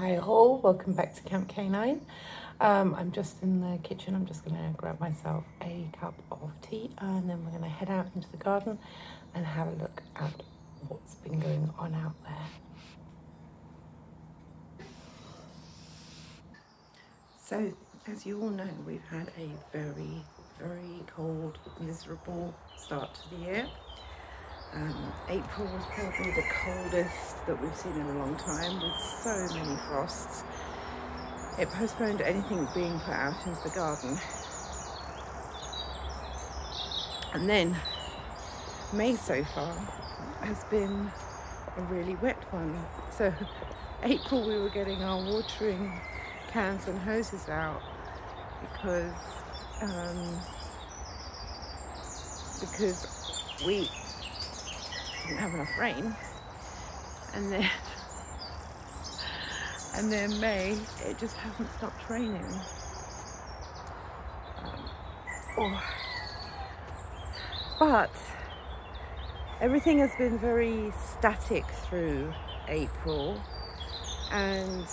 Hi all, welcome back to Camp K9. I'm just in the kitchen. I'm just going to grab myself a cup of tea and then we're going to head out into the garden and have a look at what's been going on out there. So, as you all know, we've had a very, very cold, miserable start to the year. April was probably the coldest that we've seen in a long time, with so many frosts. It postponed anything being put out into the garden. And then May so far has been a really wet one. So April we were getting our watering cans and hoses out because we didn't have enough rain, and then May it just hasn't stopped raining. But everything has been very static through April, and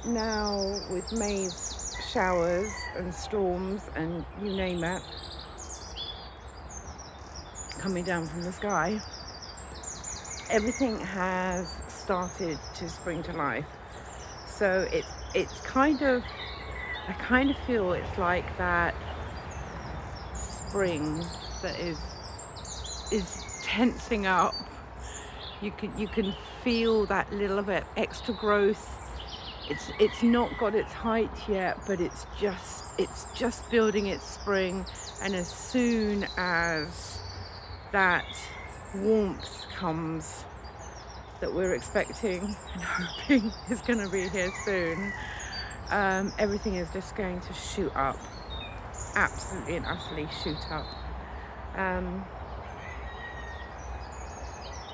now with May's showers and storms and you name it coming down from the sky, everything has started to spring to life. So it's kind of, I kind of feel it's like that spring that is tensing up. You can feel that little bit extra growth. It's not got its height yet, but it's just building its spring. And as soon as that warmth comes that we're expecting and hoping is going to be here soon, everything is just going to shoot up, absolutely and utterly shoot up.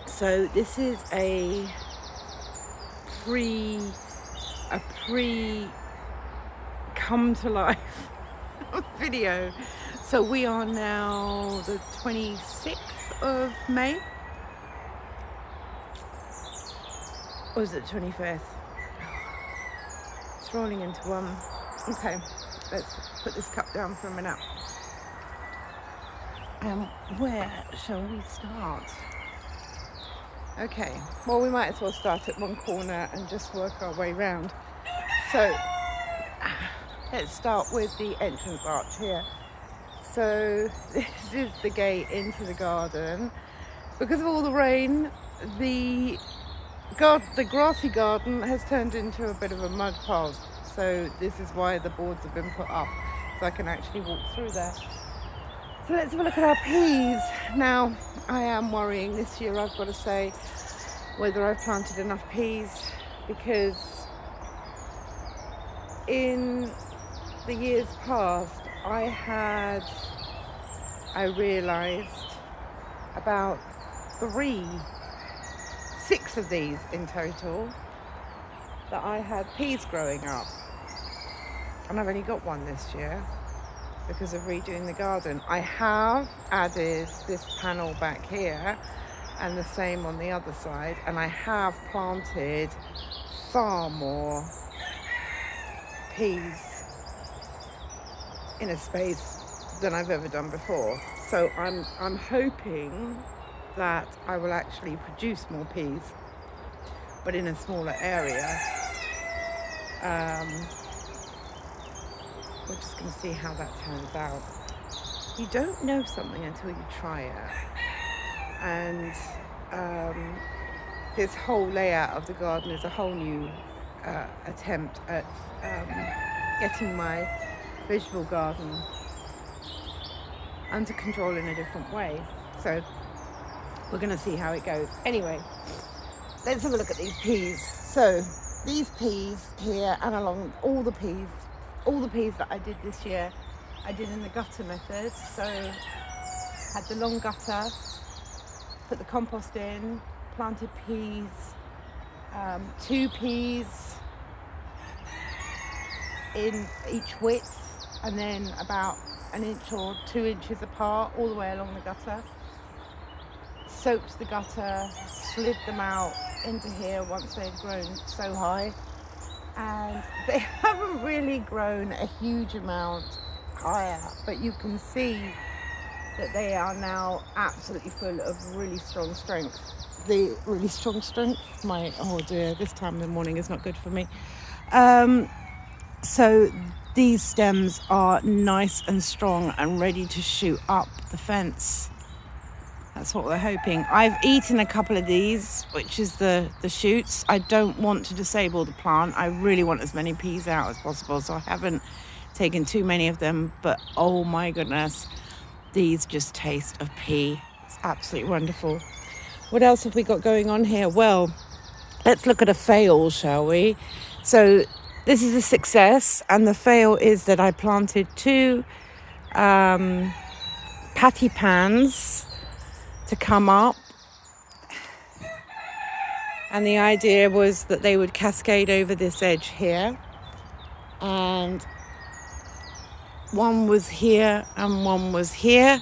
So this is a pre come to life video. So we are now the 26th of May, or is it 25th? It's rolling into one. Okay, let's put this cup down for a minute. Where shall we start? Okay, well, we might as well start at one corner and just work our way round. So let's start with the entrance arch here. So this is the gate into the garden. Because of all the rain, the grassy garden has turned into a bit of a mud pile. So this is why the boards have been put up, so I can actually walk through there. So let's have a look at our peas. Now, I am worrying this year, I've got to say, whether I've planted enough peas, because in the years past, I realised about 6 of these in total, that I had peas growing up. And I've only got one this year because of redoing the garden. I have added this panel back here and the same on the other side, and I have planted far more peas in a space than I've ever done before. So I'm hoping that I will actually produce more peas, but in a smaller area. We're just going to see how that turns out. You don't know something until you try it. And this whole layout of the garden is a whole new attempt at getting my vegetable garden under control in a different way. So we're going to see how it goes. Anyway, let's have a look at these peas. So these peas here, and along all the peas that I did this year, I did in the gutter method. So had the long gutter, put the compost in, planted peas, 2 peas in each width, and then about 1 inch or 2 inches apart all the way along the gutter. Soaked the gutter, slid them out into here once they'd grown so high, and they haven't really grown a huge amount higher, but you can see that they are now absolutely full of really strong strength. Oh dear, this time in the morning is not good for me. So these stems are nice and strong and ready to shoot up the fence. That's what we're hoping. I've eaten a couple of these, which is the shoots. I don't want to disable the plant. I really want as many peas out as possible, so I haven't taken too many of them. But oh my goodness, these just taste of pea. It's absolutely wonderful. What else have we got going on here? Well, let's look at a fail, shall we? So this is a success, and the fail is that I planted 2 patty pans to come up, and the idea was that they would cascade over this edge here, and one was here and one was here.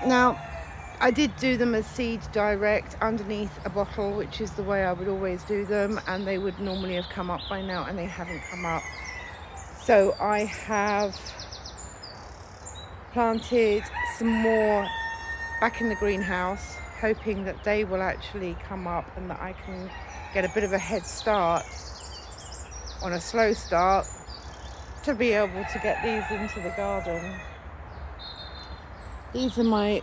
Now I did do them as seed direct underneath a bottle, which is the way I would always do them, and they would normally have come up by now, and they haven't come up. So I have planted some more back in the greenhouse, hoping that they will actually come up and that I can get a bit of a head start on a slow start to be able to get these into the garden. These are my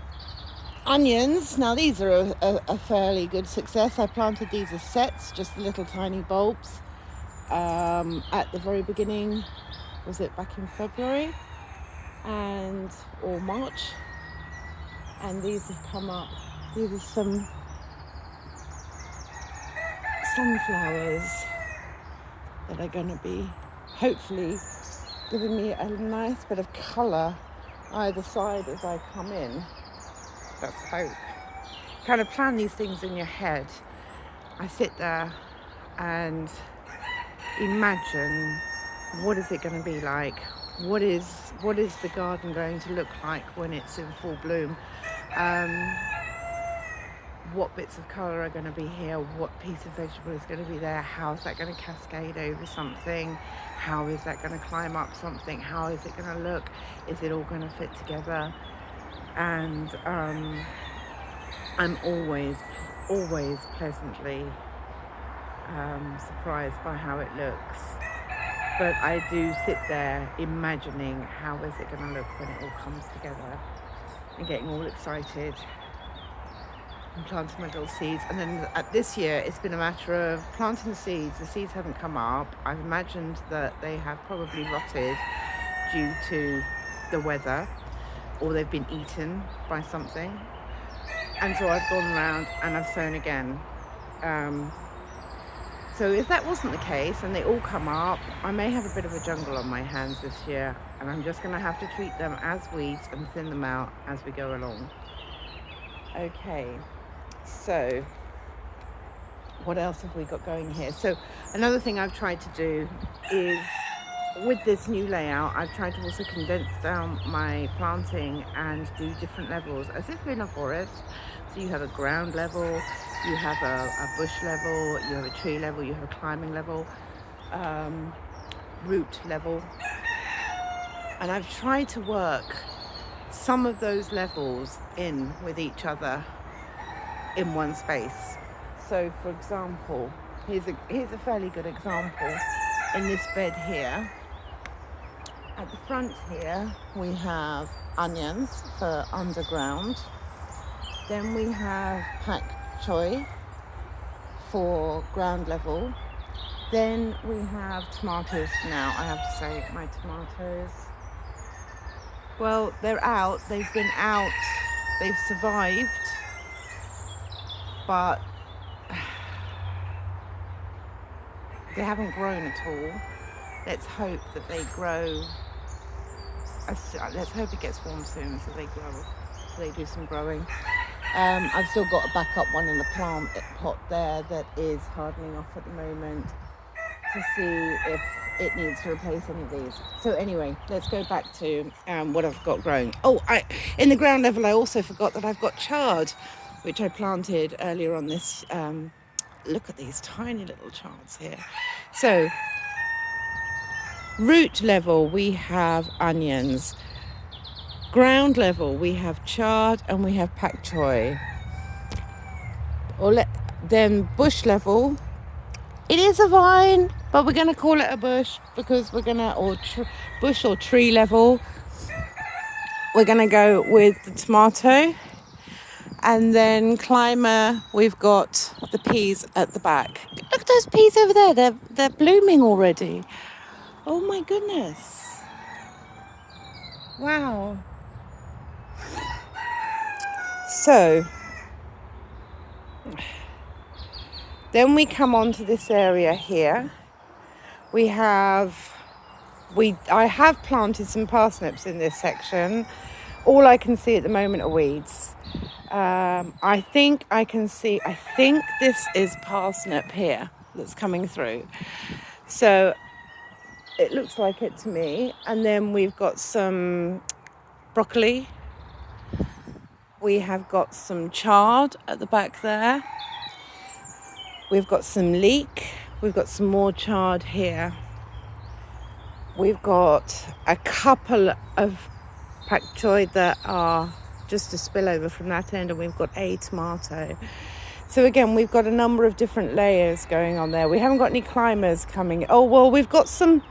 onions. Now these are a fairly good success. I planted these as sets, just little tiny bulbs, at the very beginning, was it back in February or March, and these have come up. These are some sunflowers that are going to be hopefully giving me a nice bit of colour either side as I come in. That's hope. Kind of plan these things in your head. I sit there and imagine, what is it going to be like? What is the garden going to look like when it's in full bloom? What bits of colour are going to be here? What piece of vegetable is going to be there? How is that going to cascade over something? How is that going to climb up something? How is it going to look? Is it all going to fit together? And I'm always pleasantly surprised by how it looks. But I do sit there imagining, how is it going to look when it all comes together, and getting all excited and planting my little seeds. And then this year it's been a matter of planting the seeds. The seeds haven't come up. I've imagined that they have probably rotted due to the weather, or they've been eaten by something. And so I've gone around and I've sown again. So if that wasn't the case and they all come up, I may have a bit of a jungle on my hands this year, and I'm just going to have to treat them as weeds and thin them out as we go along. Okay, so what else have we got going here? So another thing I've tried to do is, with this new layout, I've tried to also condense down my planting and do different levels, as if we're in a forest. So you have a ground level, you have a bush level, you have a tree level, you have a climbing level, root level. And I've tried to work some of those levels in with each other in one space. So for example, here's a fairly good example. In this bed here, at the front here, we have onions for underground. Then we have pak choi for ground level. Then we have tomatoes. Now I have to say, my tomatoes, well, they're out. They've been out. They've survived. But they haven't grown at all. Let's hope that they grow. Let's hope it gets warm soon so they grow. So they do some growing. I've still got a backup one in the plant pot there that is hardening off at the moment to see if it needs to replace any of these. So anyway, let's go back to what I've got growing. Oh, in the ground level, I also forgot that I've got chard, which I planted earlier on this look at these tiny little chards here. So root level, we have onions. Ground level, we have chard and we have pak choi. Then bush level, it is a vine, but we're going to call it a bush because we're going to, bush or tree level, we're going to go with the tomato. And then climber, we've got the peas at the back. Look at those peas over there, they're blooming already. Oh my goodness. Wow. So then we come on to this area here. I have planted some parsnips in this section. All I can see at the moment are weeds. I think this is parsnip here that's coming through. So it looks like it to me. And then we've got some broccoli. We have got some chard at the back there. We've got some leek. We've got some more chard here. We've got a couple of pak choi that are just a spillover from that end, and we've got a tomato. So again, we've got a number of different layers going on there. We haven't got any climbers coming. Oh well, we've got some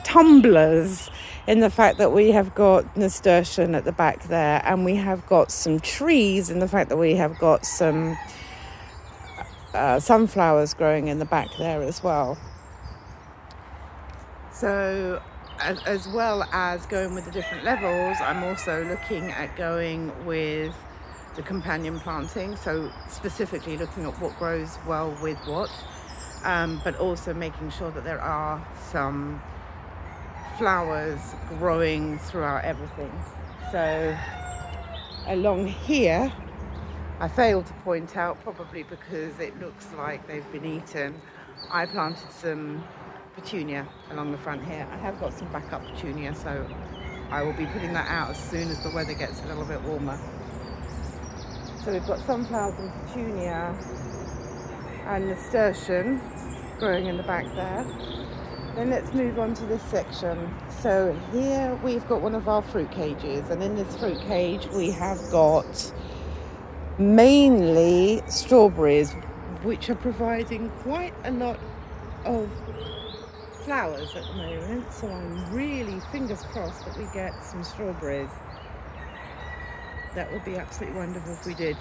tumblers in the fact that we have got nasturtium at the back there, and we have got some trees in the fact that we have got some sunflowers growing in the back there as well. So as well as going with the different levels, I'm also looking at going with the companion planting, so specifically looking at what grows well with what, but also making sure that there are some flowers growing throughout everything. So along here, I failed to point out, probably because it looks like they've been eaten, I planted some petunia along the front here. I have got some backup petunia, so I will be putting that out as soon as the weather gets a little bit warmer. So we've got sunflowers and petunia and nasturtium growing in the back there. Then let's move on to this section. So here we've got one of our fruit cages, and in this fruit cage we have got mainly strawberries, which are providing quite a lot of flowers at the moment, so I'm really fingers crossed that we get some strawberries. That would be absolutely wonderful if we did.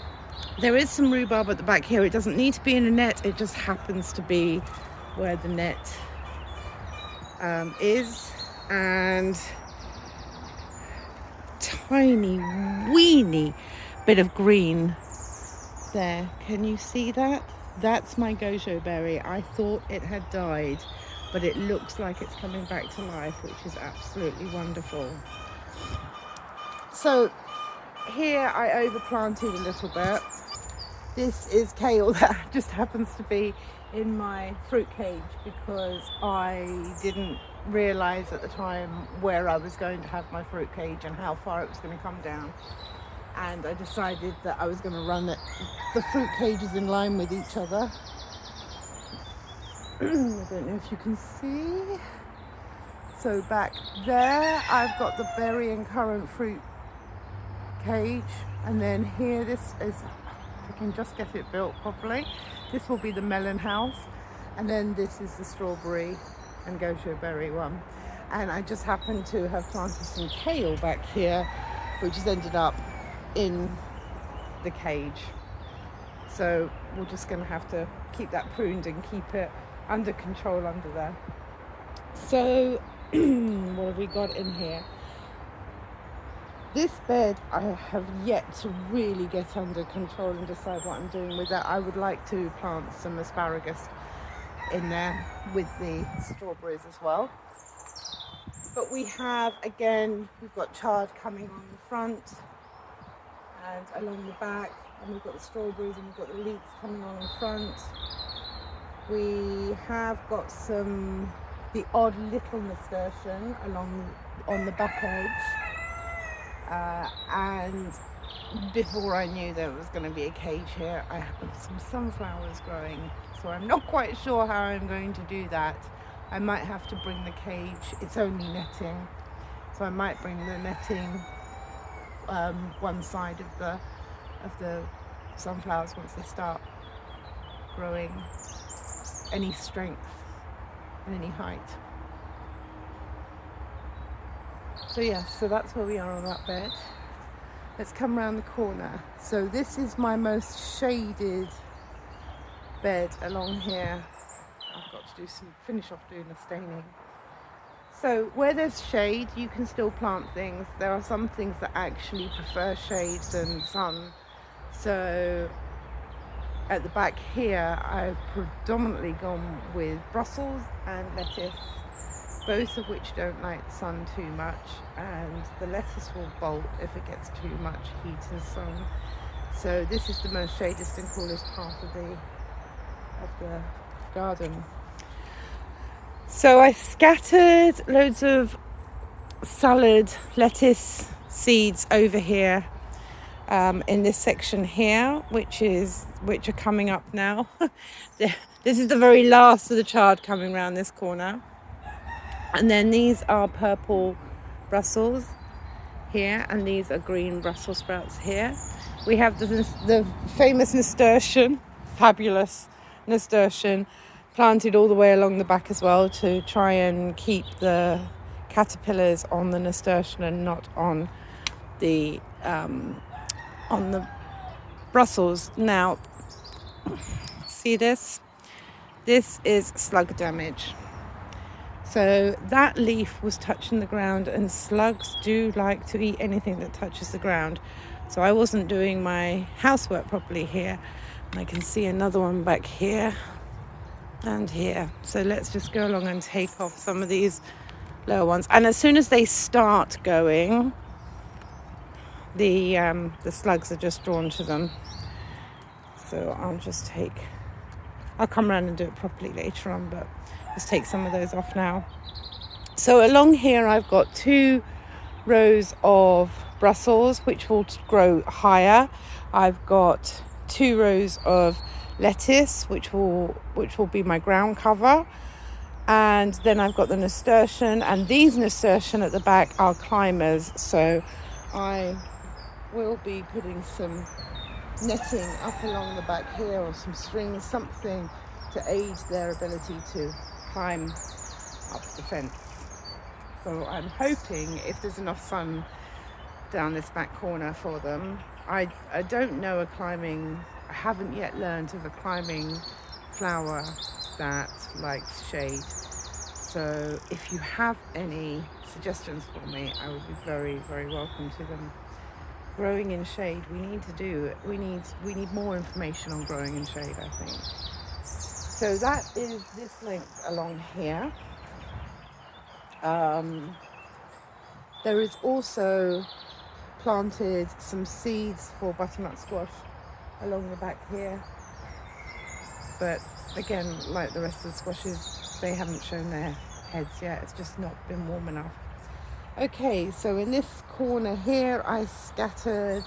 There is some rhubarb at the back here. It doesn't need to be in a net, it just happens to be where the net is, and tiny weeny bit of green there. Can you see that? That's my gojo berry. I thought it had died, but it looks like it's coming back to life, which is absolutely wonderful. So here I overplanted a little bit. This is kale that just happens to be in my fruit cage because I didn't realise at the time where I was going to have my fruit cage and how far it was going to come down. And I decided that I was going to run the fruit cages in line with each other. I don't know if you can see. So back there I've got the berry and currant fruit cage, and then here this is, if I can just get it built properly, this will be the melon house, and then this is the strawberry and gojo berry one. And I just happen to have planted some kale back here, which has ended up in the cage. So we're just going to have to keep that pruned and keep it under control under there. So what have we got in here? This bed I have yet to really get under control and decide what I'm doing with that. I would like to plant some asparagus in there with the strawberries as well. But we have, again, we've got chard coming on the front and along the back, and we've got the strawberries and we've got the leeks coming on the front. We have got the odd little nasturtium along on the back edge. And before I knew there was going to be a cage here, I have some sunflowers growing. So I'm not quite sure how I'm going to do that. I might have to bring the cage. It's only netting, so I might bring the netting one side of the sunflowers once they start growing any strength and any height. So yes, so that's where we are on that bed. Let's come around the corner. So this is my most shaded bed along here. I've got to finish off doing the staining. So where there's shade, you can still plant things. There are some things that actually prefer shade than sun. So at the back here, I've predominantly gone with Brussels and lettuce, both of which don't like the sun too much, and the lettuce will bolt if it gets too much heat and sun. So this is the most shadiest and coolest part of the garden. So I scattered loads of salad lettuce seeds over here in this section here, which are coming up now. This is the very last of the chard coming around this corner. And then these are purple Brussels here, and these are green Brussels sprouts here. We have the famous nasturtium, fabulous nasturtium, planted all the way along the back as well to try and keep the caterpillars on the nasturtium and not on the Brussels. Now, see this? This is slug damage. So that leaf was touching the ground, and slugs do like to eat anything that touches the ground. So I wasn't doing my housework properly here. And I can see another one back here and here. So let's just go along and take off some of these lower ones. And as soon as they start going, the slugs are just drawn to them. So I'll come around and do it properly later on, but let's take some of those off now. So along here I've got 2 rows of Brussels, which will grow higher. I've got 2 rows of lettuce, which will be my ground cover. And then I've got the nasturtium, and these nasturtium at the back are climbers. So I will be putting some netting up along the back here, or some strings, something to aid their ability to climb up the fence. So I'm hoping, if there's enough sun down this back corner for them. I don't know I haven't yet learned of a climbing flower that likes shade. So if you have any suggestions for me, I would be very, very welcome to them. Growing in shade, we need more information on growing in shade, I think. So that is this length along here. There is also planted some seeds for butternut squash along the back here. But again, like the rest of the squashes, they haven't shown their heads yet. It's just not been warm enough. Okay, so in this corner here, I scattered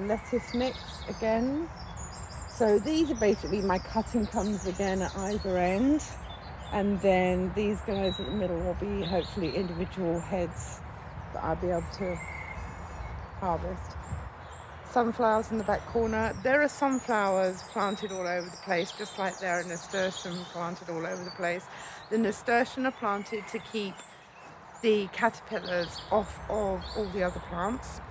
lettuce mix again. So these are basically my cutting comes again at either end. And then these guys at the middle will be hopefully individual heads that I'll be able to harvest. Sunflowers in the back corner. There are sunflowers planted all over the place, just like there are nasturtium planted all over the place. The nasturtium are planted to keep the caterpillars off of all the other plants,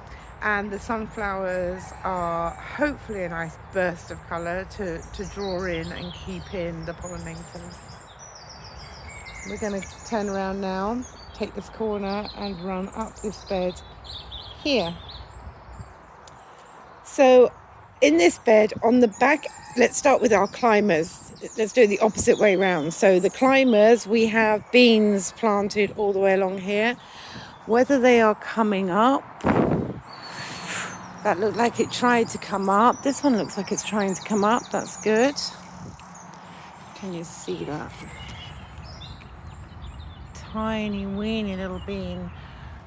and the sunflowers are hopefully a nice burst of colour to draw in and keep in the pollinators. We're going to turn around now, take this corner and run up this bed here. So in this bed on the back, let's start with our climbers. Let's do it the opposite way round. So the climbers, we have beans planted all the way along here. Whether they are coming up, that looked like it tried to come up. This one looks like it's trying to come up. That's good. Can you see that? Tiny weeny little bean.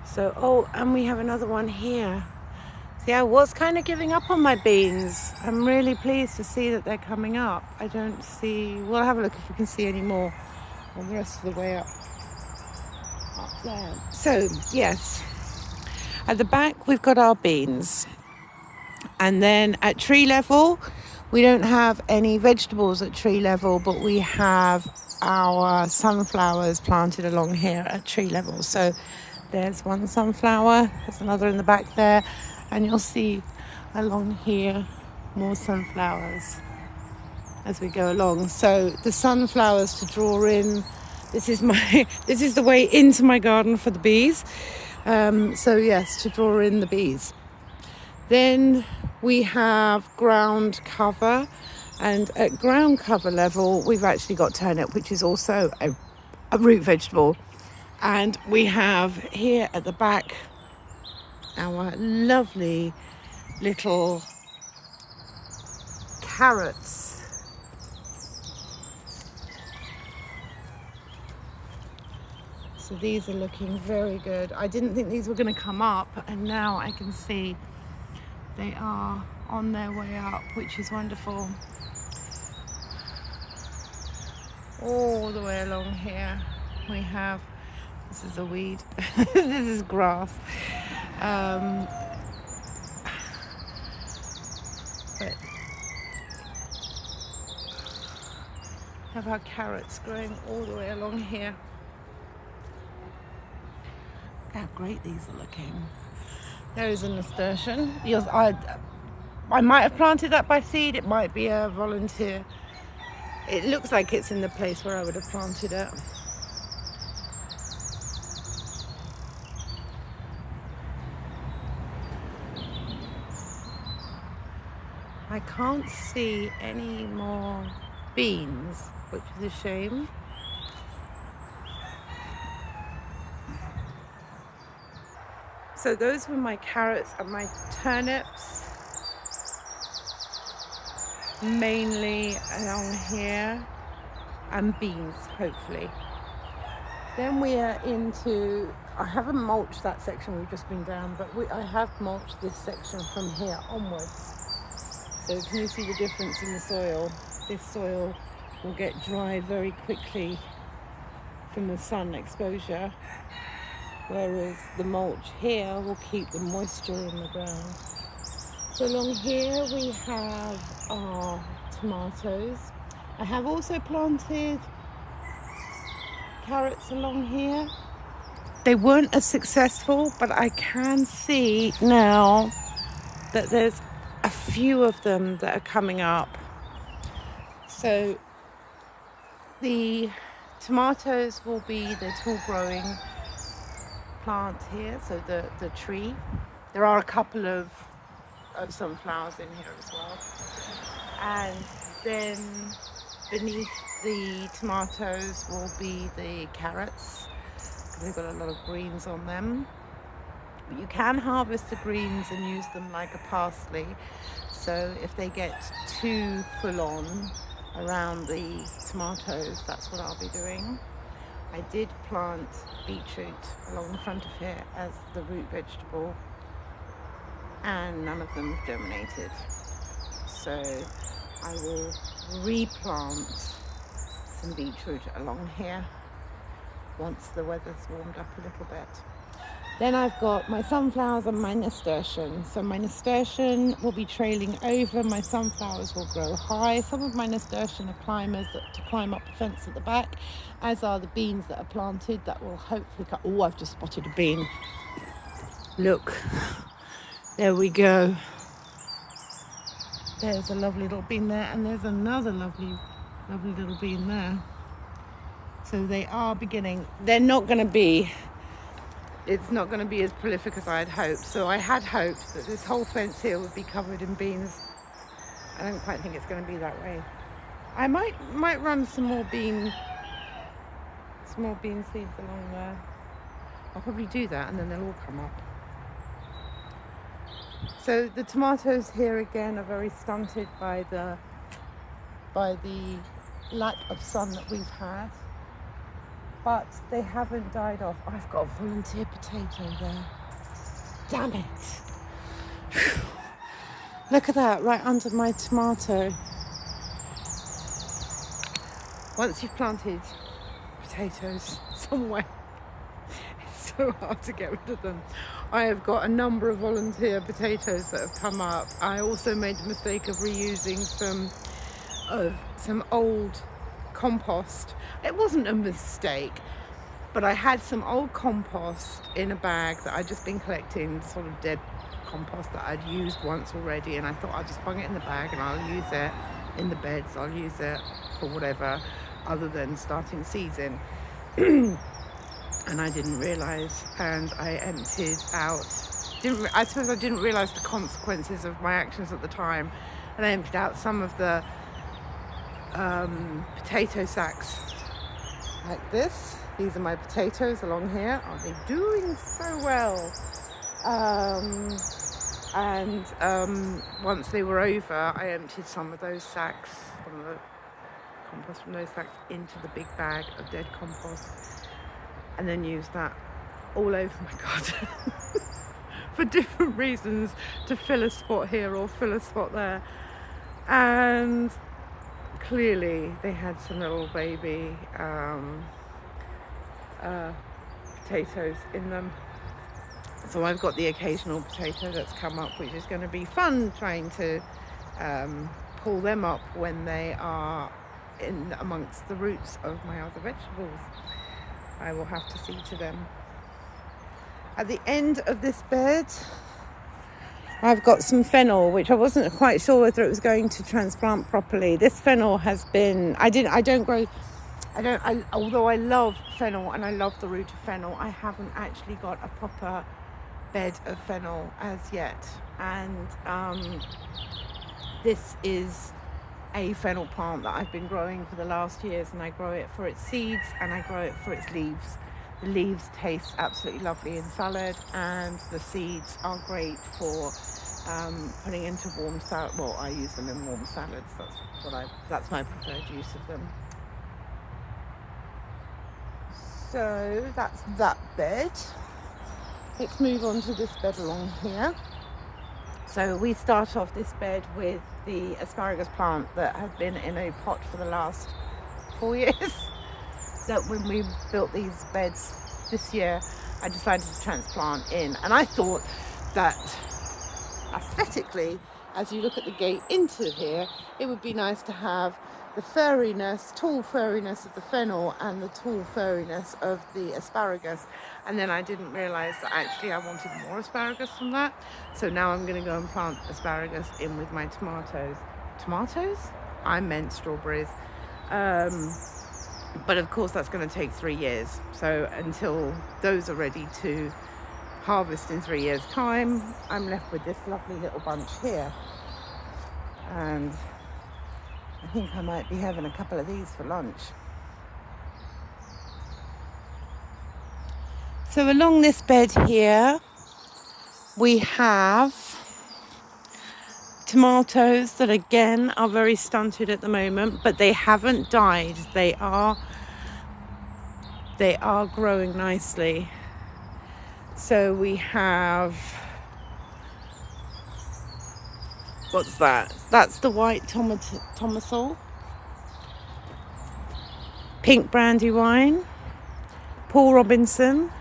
So, and we have another one here. See, I was kind of giving up on my beans. I'm really pleased to see that they're coming up. I don't see... We'll have a look if we can see any more on the rest of the way up there. So, yes. At the back, we've got our beans. And then at tree level, we don't have any vegetables at tree level, but we have our sunflowers planted along here at tree level. So there's one sunflower, there's another in the back there, and you'll see along here more sunflowers as we go along. So the sunflowers to draw in, this is the way into my garden for the bees. So yes, to draw in the bees. Then we have ground cover, and at ground cover level we've actually got turnip, which is also a root vegetable. And we have here at the back our lovely little carrots. So these are looking very good. I didn't think these were going to come up, and now I can see they are on their way up, which is wonderful. All the way along here we have, this is a weed, this is grass. But have our carrots growing all the way along here. Look how great these are looking. There is a nasturtium. I might have planted that by seed. It might be a volunteer. It looks like it's in the place where I would have planted it. I can't see any more beans, which is a shame. So those were my carrots and my turnips, mainly along here, and beans, hopefully. Then we are into, I haven't mulched that section we've just been down, but I have mulched this section from here onwards. So can you see the difference in the soil? This soil will get dry very quickly from the sun exposure, whereas the mulch here will keep the moisture in the ground. So along here we have our tomatoes. I have also planted carrots along here. They weren't as successful, but I can see now that there's a few of them that are coming up. So the tomatoes will be the tall growing plant here, so the tree. There are a couple of sunflowers in here as well. And then beneath the tomatoes will be the carrots, because they've got a lot of greens on them. But you can harvest the greens and use them like a parsley. So if they get too full on around the tomatoes, that's what I'll be doing. I did plant beetroot along the front of here as the root vegetable, and none of them have germinated. So I will replant some beetroot along here once the weather's warmed up a little bit. Then I've got my sunflowers and my nasturtium. So my nasturtium will be trailing over, my sunflowers will grow high. Some of my nasturtium are climbers to climb up the fence at the back, as are the beans that are planted that will hopefully cut. Oh, I've just spotted a bean. Look, there we go. There's a lovely little bean there, and there's another lovely little bean there. So they are beginning. They're not going to be, it's not going to be as prolific as I had hoped. So I had hoped that this whole fence here would be covered in beans. I don't quite think it's going to be that way. I might run some more bean seeds along there. I'll probably do that, and then they'll all come up. So the tomatoes here again are very stunted by the lack of sun that we've had, but they haven't died off. I've got a volunteer potato there. Damn it! Look at that, right under my tomato. Once you've planted potatoes somewhere, it's so hard to get rid of them. I have got a number of volunteer potatoes that have come up. I also made the mistake of reusing some old compost. It wasn't a mistake, but I had some old compost in a bag that I'd just been collecting, sort of dead compost that I'd used once already, and I thought I'll just bung it in the bag and I'll use it in the beds. I'll use it for whatever other than starting seeds in. And I didn't realise, and I emptied out. I suppose I didn't realise the consequences of my actions at the time, and I emptied out some of the potato sacks like this. These are my potatoes along here. Aren't they doing so well? And once they were over, I emptied some of those sacks, some of the compost from those sacks, into the big bag of dead compost, and then used that all over my garden for different reasons, to fill a spot here or fill a spot there. And clearly they had some little baby potatoes in them. So I've got the occasional potato that's come up, which is going to be fun trying to pull them up when they are in amongst the roots of my other vegetables. I will have to see to them. At the end of this bed, I've got some fennel, which I wasn't quite sure whether it was going to transplant properly. This fennel has been, although I love fennel and I love the root of fennel, I haven't actually got a proper bed of fennel as yet. And this is a fennel plant that I've been growing for the last years, and I grow it for its seeds and I grow it for its leaves. The leaves taste absolutely lovely in salad, and the seeds are great for putting into warm salad. Well, I use them in warm salads. That's my preferred use of them. So that's that bed. Let's move on to this bed along here. So we start off this bed with the asparagus plant that had been in a pot for the last 4 years. That when we built these beds this year, I decided to transplant in. And I thought that aesthetically, as you look at the gate into here, it would be nice to have the tall furriness of the fennel and the tall furriness of the asparagus. And then I didn't realise that actually I wanted more asparagus from that. So now I'm going to go and plant asparagus in with my tomatoes. Tomatoes? I meant strawberries. But of course that's going to take 3 years. So until those are ready to harvest in 3 years' time, I'm left with this lovely little bunch here. And I think I might be having a couple of these for lunch. So along this bed here, we have tomatoes that again are very stunted at the moment, but they haven't died. They are growing nicely. So we have, what's that? That's the white tomasil, pink Brandywine, Paul Robinson,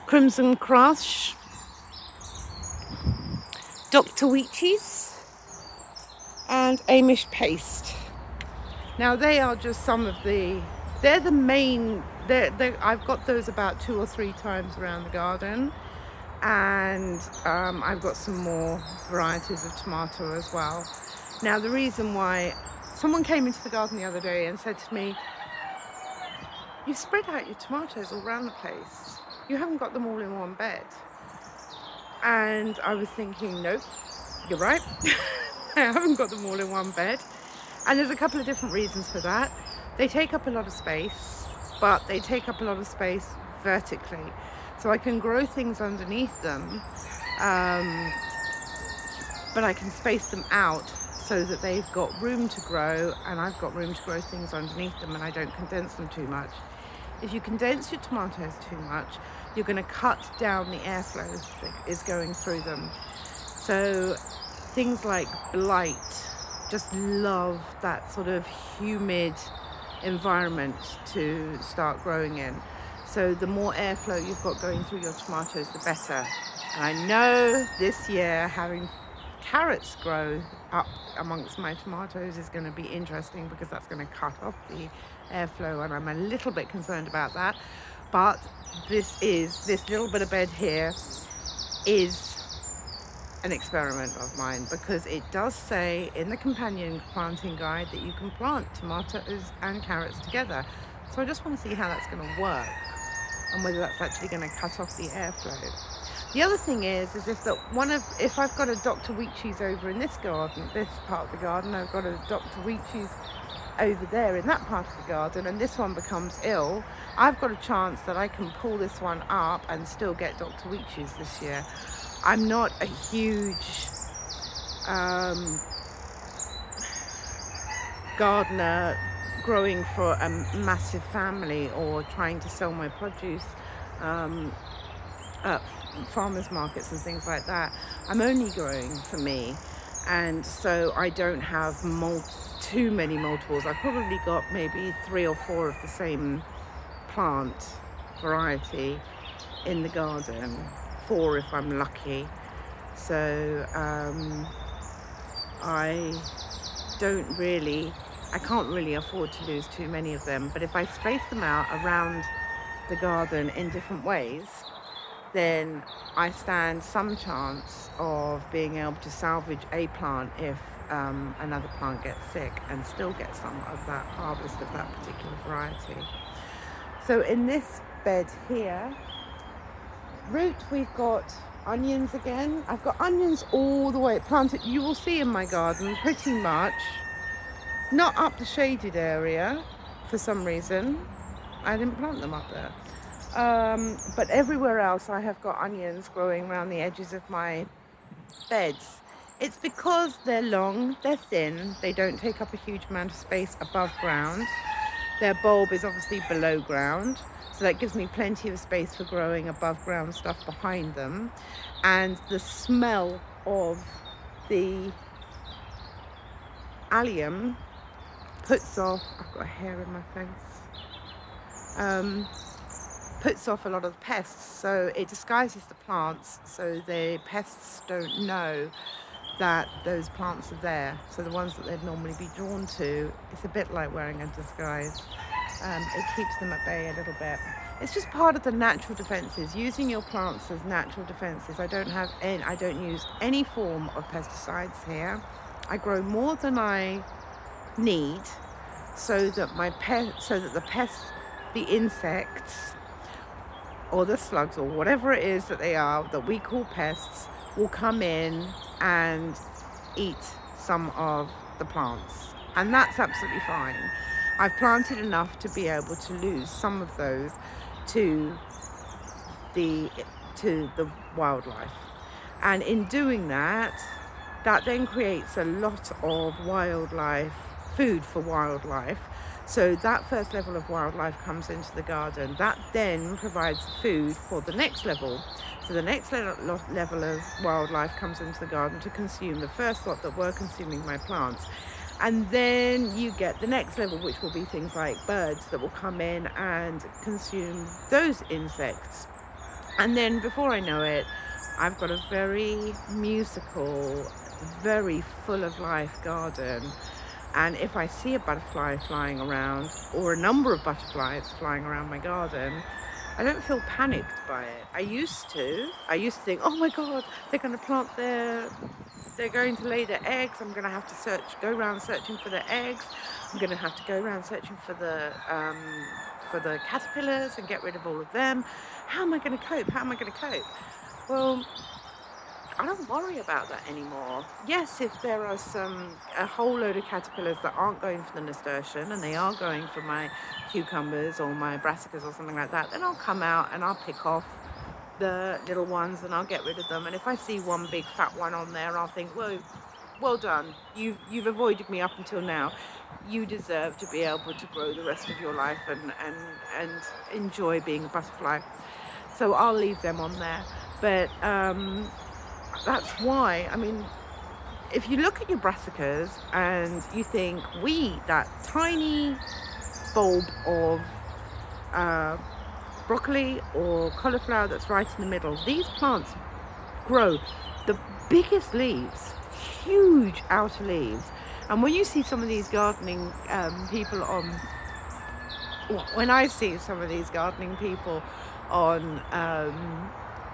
Crimson Crush, Dr. Weechies, and Amish Paste. Now they are just some of they're the main, I've got those about 2 or 3 times around the garden, and I've got some more varieties of tomato as well. Now the reason why, someone came into the garden the other day and said to me, "You spread out your tomatoes all around the place. You haven't got them all in one bed." And I was thinking, nope, you're right. I haven't got them all in one bed. And there's a couple of different reasons for that. They take up a lot of space, but they take up a lot of space vertically. So I can grow things underneath them, but I can space them out so that they've got room to grow, and I've got room to grow things underneath them, and I don't condense them too much. If you condense your tomatoes too much, you're going to cut down the airflow that is going through them. So So things like blight just love that sort of humid environment to start growing in. So the more airflow you've got going through your tomatoes, the better. And I know this year having carrots grow up amongst my tomatoes is going to be interesting, because that's going to cut off the airflow, and I'm a little bit concerned about that. But this little bit of bed here is an experiment of mine, because it does say in the companion planting guide that you can plant tomatoes and carrots together. So I just want to see how that's going to work, and whether that's actually going to cut off the airflow. The other thing is if I've got a Dr. Weechees over in this garden, this part of the garden, I've got a Dr. Weechees over there in that part of the garden, and this one becomes ill, I've got a chance that I can pull this one up and still get Dr. Weechees this year. I'm not a huge gardener growing for a massive family or trying to sell my produce at farmers markets and things like that. I'm only growing for me, and so I don't have too many multiples. I've probably got maybe 3 or 4 of the same plant variety in the garden, 4 if I'm lucky. So I can't really afford to lose too many of them. But if I space them out around the garden in different ways, then I stand some chance of being able to salvage a plant if another plant gets sick, and still get some of that harvest of that particular variety. So in this bed here, root, we've got onions again. I've got onions all the way planted. You will see in my garden pretty much, not up the shaded area for some reason. I didn't plant them up there. But everywhere else I have got onions growing around the edges of my beds. It's because they're long, they're thin, they don't take up a huge amount of space above ground. Their bulb is obviously below ground, so that gives me plenty of space for growing above ground stuff behind them. And the smell of the allium puts off, I've got hair in my face, puts off a lot of the pests. So it disguises the plants so the pests don't know that those plants are there. So the ones that they'd normally be drawn to, it's a bit like wearing a disguise. It keeps them at bay a little bit. It's just part of the natural defenses, using your plants as natural defenses. I don't use any form of pesticides here. I grow more than I need, so that the pests, the insects, or the slugs, or whatever it is that they are that we call pests, will come in and eat some of the plants, and that's absolutely fine. I've planted enough to be able to lose some of those to the wildlife, and in doing that then creates a lot of wildlife food for wildlife. So that first level of wildlife comes into the garden. That then provides food for the next level. So the next level of wildlife comes into the garden to consume the first lot that were consuming my plants. And then you get the next level, which will be things like birds that will come in and consume those insects. And then before I know it, I've got a very musical, very full of life garden. And if I see a butterfly flying around, or a number of butterflies flying around my garden, I don't feel panicked by it. I used to think, oh my God, they're going to lay their eggs. I'm going to have to go around searching for their eggs. I'm going to have to go around searching for the caterpillars and get rid of all of them. How am I going to cope? Well, I don't worry about that anymore. Yes, if there are a whole load of caterpillars that aren't going for the nasturtium and they are going for my cucumbers or my brassicas or something like that, then I'll come out and I'll pick off the little ones and I'll get rid of them. And if I see one big fat one on there, I'll think, well done. You've avoided me up until now. You deserve to be able to grow the rest of your life and enjoy being a butterfly. So I'll leave them on there. But that's why, I mean, if you look at your brassicas and you think we eat that tiny bulb of broccoli or cauliflower that's right in the middle, these plants grow the biggest leaves, huge outer leaves. And when you see some of these gardening people when I see some of these gardening people on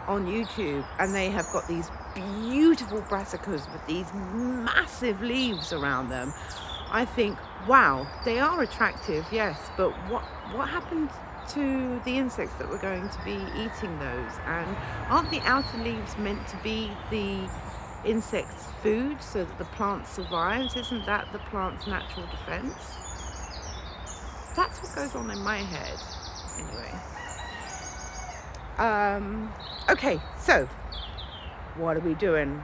YouTube, and they have got these beautiful brassicas with these massive leaves around them, I think, wow, they are attractive, yes, but what happened to the insects that were going to be eating those? And aren't the outer leaves meant to be the insects' food so that the plant survives? Isn't that the plant's natural defense? That's what goes on in my head anyway. Okay, so what are we doing?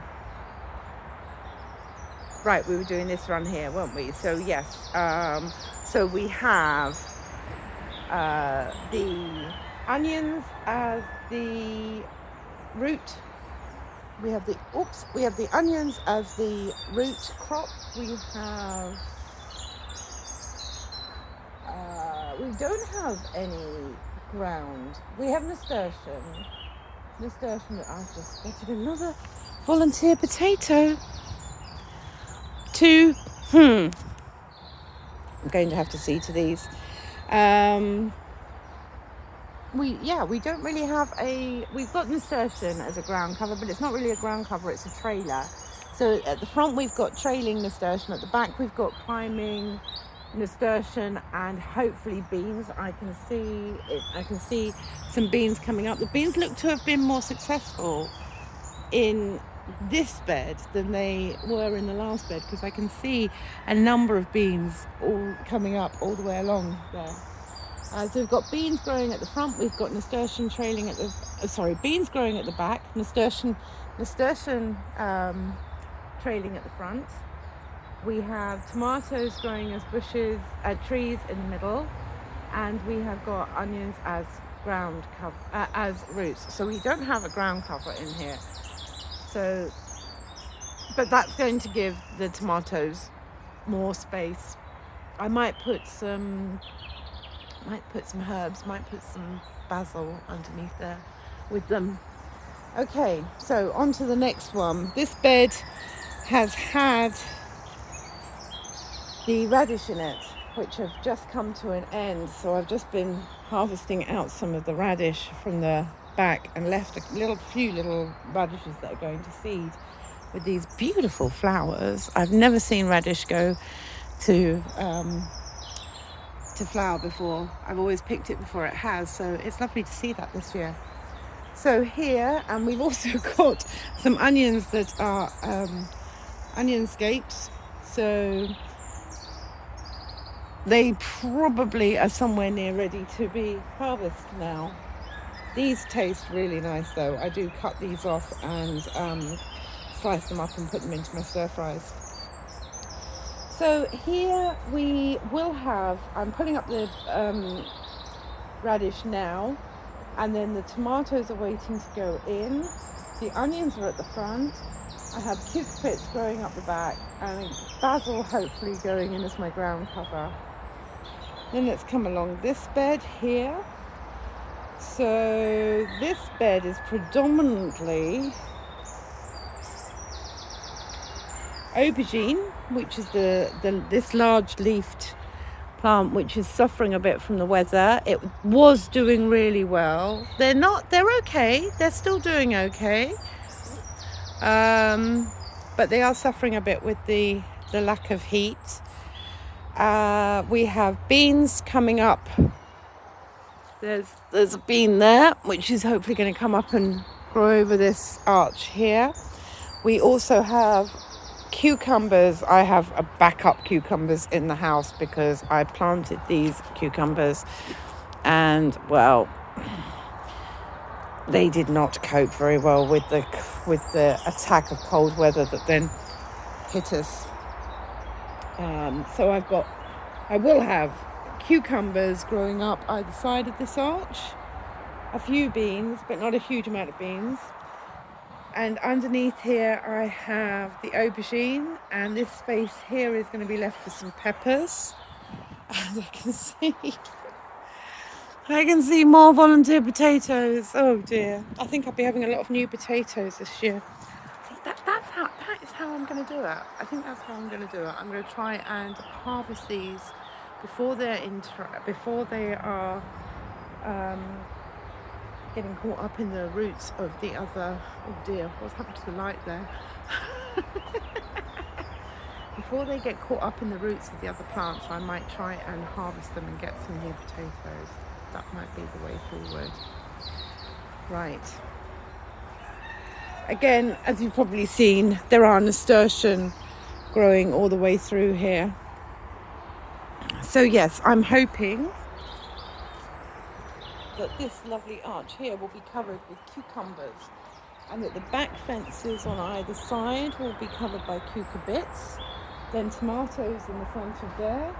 Right, we were doing this run here, weren't we? So yes, so we have the onions as the root. We have the onions as the root crop. We don't have any ground. We have nasturtium. I've just spotted another volunteer potato. I'm going to have to see to these. We don't really have we've got nasturtium as a ground cover, but it's not really a ground cover, it's a trailer. So at the front we've got trailing nasturtium, at the back we've got climbing nasturtium and hopefully beans. I can see some beans coming up. The beans look to have been more successful in this bed than they were in the last bed, because I can see a number of beans all coming up all the way along there. So we've got beans growing at the front, we've got nasturtium trailing at the beans growing at the back, nasturtium trailing at the front. We have tomatoes growing as bushes, trees in the middle, and we have got onions as ground cover, as roots. So we don't have a ground cover in here. So, but that's going to give the tomatoes more space. I might put some herbs, might put some basil underneath there with them. Okay, so on to the next one. This bed has had the radish in it, which have just come to an end. So I've just been harvesting out some of the radish from the back and left a few little radishes that are going to seed with these beautiful flowers. I've never seen radish go to flower before. I've always picked it before it has, so it's lovely to see that this year. So here, and we've also got some onions that are onion scapes, so they probably are somewhere near ready to be harvested now. These taste really nice though. I do cut these off and slice them up and put them into my stir fries. So here we will have, I'm putting up the radish now, and then the tomatoes are waiting to go in. The onions are at the front. I have cucurbits growing up the back, and basil hopefully going in as my ground cover. Then let's come along this bed here. So this bed is predominantly aubergine, which is this large leafed plant which is suffering a bit from the weather. It was doing really well. They're okay. They're still doing okay. But they are suffering a bit with the lack of heat. We have beans coming up. There's a bean there, which is hopefully going to come up and grow over this arch here. We also have cucumbers. I have a backup cucumbers in the house because I planted these cucumbers, and well, they did not cope very well with the attack of cold weather that then hit us. So I will have cucumbers growing up either side of this arch, a few beans, but not a huge amount of beans. And underneath here I have the aubergine, and this space here is going to be left for some peppers. And I can see more volunteer potatoes. Oh dear. I think I'll be having a lot of new potatoes this year. That is how I'm going to do it. I think that's how I'm going to do it. I'm going to try and harvest these before they are getting caught up in the roots of the other. Oh dear, what's happened to the light there? Before they get caught up in the roots of the other plants, I might try and harvest them and get some new potatoes. That might be the way forward. Right. Again, as you've probably seen, there are nasturtium growing all the way through here. So yes, I'm hoping that this lovely arch here will be covered with cucumbers, and that the back fences on either side will be covered by cucurbits, then tomatoes in the front of there,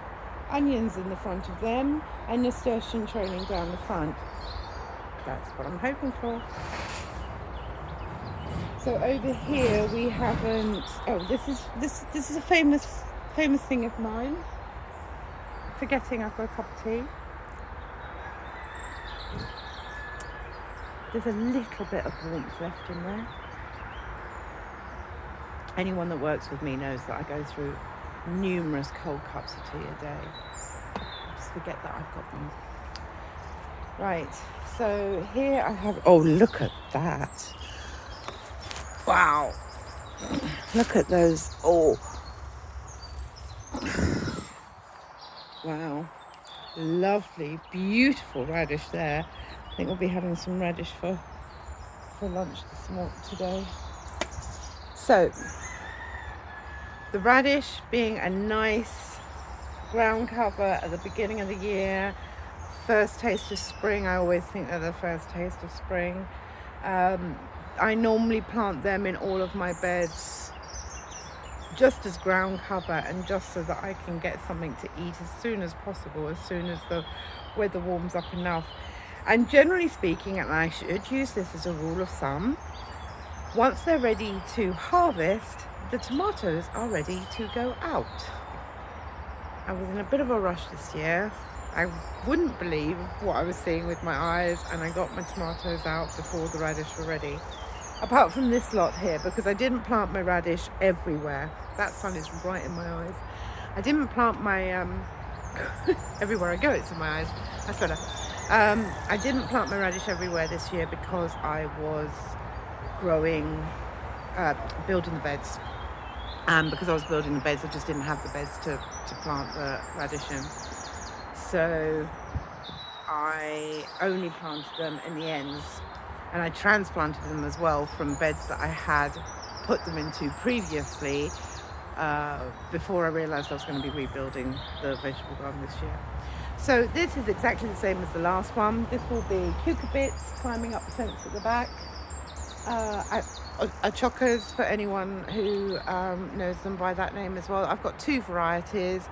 onions in the front of them, and nasturtium trailing down the front. That's what I'm hoping for. So over here we haven't. Oh, this is a famous thing of mine. Forgetting I've got a cup of tea. There's a little bit of warmth left in there. Anyone that works with me knows that I go through numerous cold cups of tea a day. I just forget that I've got them. Right, so here I have, oh look at that. Wow. Look at those, oh. Wow. Lovely, beautiful radish there. I think we'll be having some radish for lunch today. So, the radish being a nice ground cover at the beginning of the year, first taste of spring. I always think they're the first taste of spring. I normally plant them in all of my beds just as ground cover, and just so that I can get something to eat as soon as possible, as soon as the weather warms up enough. And generally speaking, and I should use this as a rule of thumb, once they're ready to harvest, the tomatoes are ready to go out. I was in a bit of a rush this year. I wouldn't believe what I was seeing with my eyes, and I got my tomatoes out before the radish were ready. Apart from this lot here, because I didn't plant my radish everywhere. That sun is right in my eyes. I didn't plant my, everywhere I go it's in my eyes. That's better. I didn't plant my radish everywhere this year because I was building the beds. Because I was building the beds, I just didn't have the beds to plant the radish in. So I only planted them in the ends, and I transplanted them as well from beds that I had put them into previously, before I realised I was going to be rebuilding the vegetable garden this year. So this is exactly the same as the last one. This will be cucurbits climbing up the fence at the back. Chocas, for anyone who knows them by that name as well. I've got two varieties.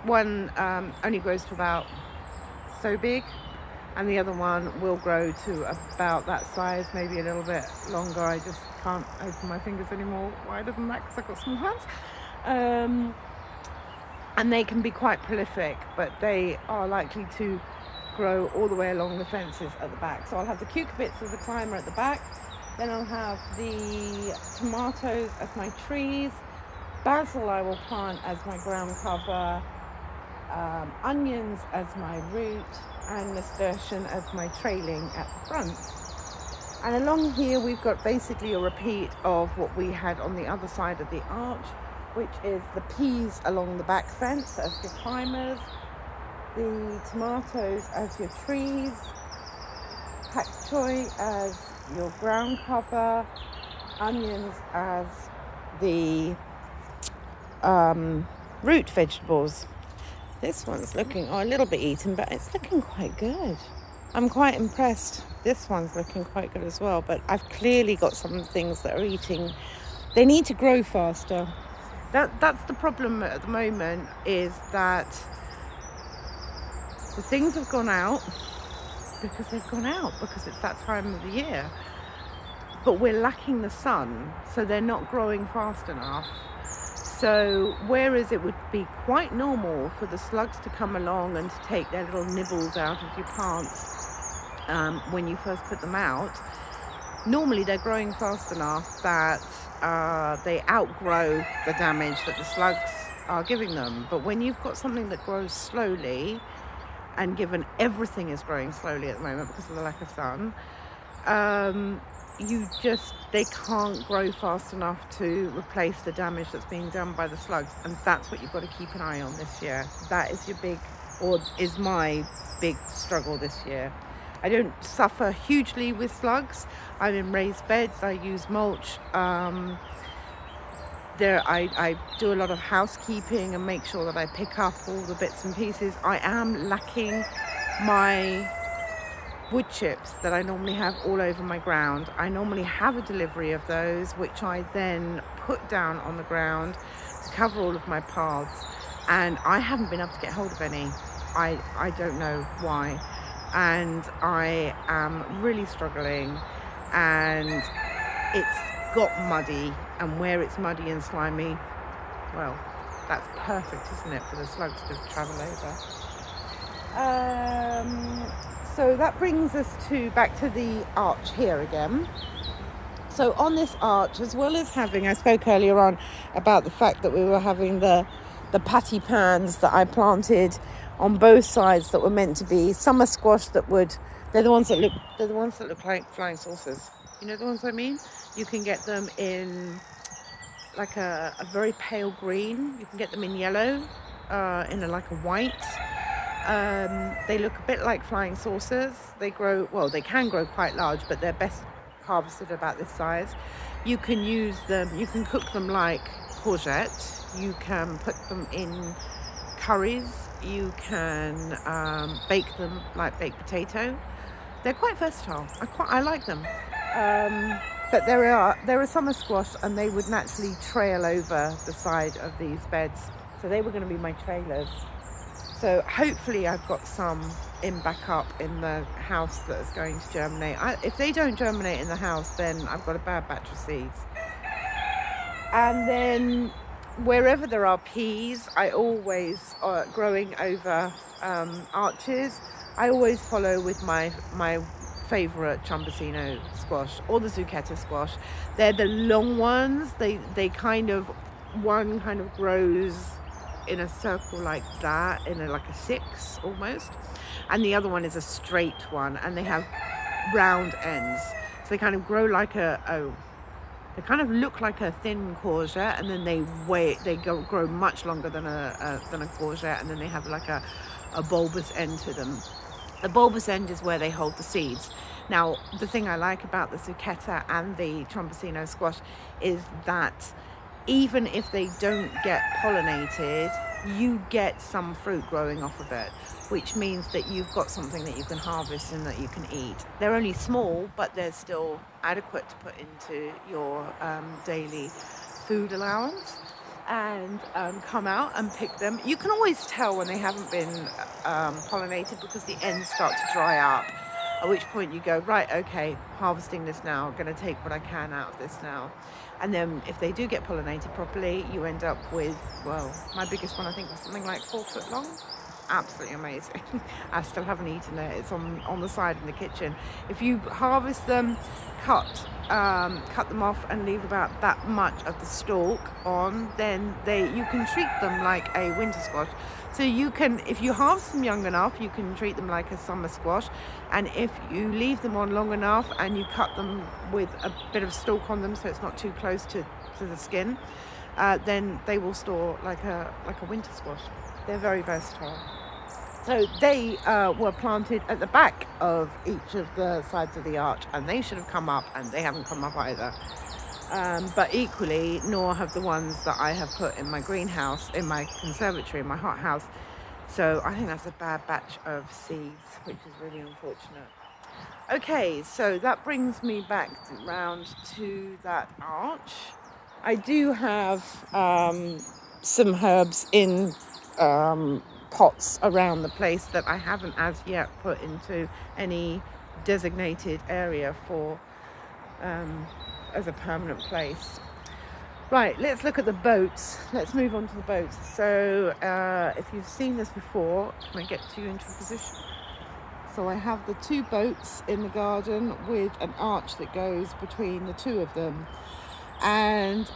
One only grows to about so big, and the other one will grow to about that size, maybe a little bit longer. I just can't open my fingers any more wider than that because I've got small hands. And they can be quite prolific, but they are likely to grow all the way along the fences at the back. So I'll have the cucurbits as a climber at the back, then I'll have the tomatoes as my trees, basil I will plant as my ground cover, onions as my root, and nasturtium as my trailing at the front. And along here we've got basically a repeat of what we had on the other side of the arch, which is the peas along the back fence as your climbers, the tomatoes as your trees, pak choi as your ground cover, onions as the root vegetables. This one's looking a little bit eaten, but it's looking quite good. I'm quite impressed. This one's looking quite good as well, but I've clearly got some things that are eating. They need to grow faster. That's the problem at the moment, is that the things have gone out because it's that time of the year. but we're lacking the sun, so they're not growing fast enough. So whereas it would be quite normal for the slugs to come along and to take their little nibbles out of your plants when you first put them out, normally they're growing fast enough that they outgrow the damage that the slugs are giving them. But when you've got something that grows slowly, and given everything is growing slowly at the moment because of the lack of sun, they can't grow fast enough to replace the damage that's being done by the slugs. And that's what you've got to keep an eye on this year. That is is my big struggle this year. I don't suffer hugely with slugs. I'm in raised beds. I use mulch. I do a lot of housekeeping and make sure that I pick up all the bits and pieces. I am lacking my wood chips that I normally have all over my ground. I normally have a delivery of those, which I then put down on the ground to cover all of my paths. And I haven't been able to get hold of any. I don't know why. And I am really struggling, and it's got muddy, and where it's muddy and slimy, well, that's perfect, isn't it, for the slugs to travel over. So that brings us back to the arch here again. So on this arch, as well as having, I spoke earlier on about the fact that we were having the patty pans that I planted on both sides that were meant to be summer squash they're the ones that look like flying saucers. You know the ones I mean? You can get them in like a very pale green. You can get them in yellow, in like a white. They look a bit like flying saucers. They can grow quite large, but they're best harvested about this size. You can use them, you can cook them like courgette. You can put them in curries. You can bake them like baked potato. They're quite versatile. I like them. But there are summer squash, and they would naturally trail over the side of these beds. So they were going to be my trailers. So hopefully I've got some back up in the house that is going to germinate. If they don't germinate in the house, then I've got a bad batch of seeds. And then wherever there are peas, I always, growing over arches, I always follow with my favourite Chumbosino squash, or the Zucchetta squash. They're the long ones. They one kind of grows in a circle like that, like a six almost, and the other one is a straight one, and they have round ends, so they kind of grow like they kind of look like a thin courgette, and then they grow much longer than a courgette, and then they have like a bulbous end to them. The bulbous end is where they hold the seeds. Now, the thing I like about the Zucchetta and the Chumbosino squash is that even if they don't get pollinated, you get some fruit growing off of it, which means that you've got something that you can harvest and that you can eat. They're only small, but they're still adequate to put into your daily food allowance, and come out and pick them. You can always tell when they haven't been pollinated because the ends start to dry up, at which point you go, right, okay, harvesting this now, I'm going to take what I can out of this now. And then if they do get pollinated properly, you end up with, well, my biggest one I think was something like 4 foot long. Absolutely amazing. I still haven't eaten it. It's on the side in the kitchen. If you harvest them, cut them off and leave about that much of the stalk on, then you can treat them like a winter squash. So you can, if you harvest them young enough, you can treat them like a summer squash. And if you leave them on long enough and you cut them with a bit of stalk on them so it's not too close to the skin, then they will store like a winter squash. They're very versatile. So they were planted at the back of each of the sides of the arch, and they should have come up, and they haven't come up either. But equally, nor have the ones that I have put in my greenhouse, in my conservatory, in my hothouse. So I think that's a bad batch of seeds, which is really unfortunate. Okay, so that brings me back round to that arch. I do have some herbs in pots around the place that I haven't as yet put into any designated area for as a permanent place. Right, let's look at the boats. Let's move on to the boats. So if you've seen this before, can I get you into a position? So I have the 2 boats in the garden with an arch that goes between the 2 of them. And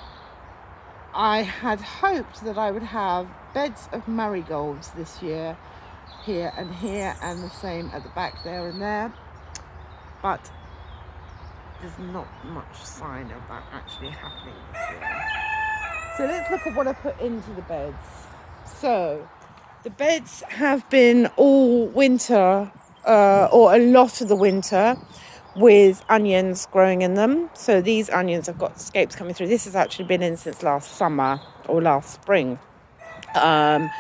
I had hoped that I would have beds of marigolds this year, here, and the same at the back there and there. But there's not much sign of that actually happening this year. So let's look at what I put into the beds. So the beds have been all winter, or a lot of the winter, with onions growing in them. So these onions have got scapes coming through. This has actually been in since last summer or last spring. And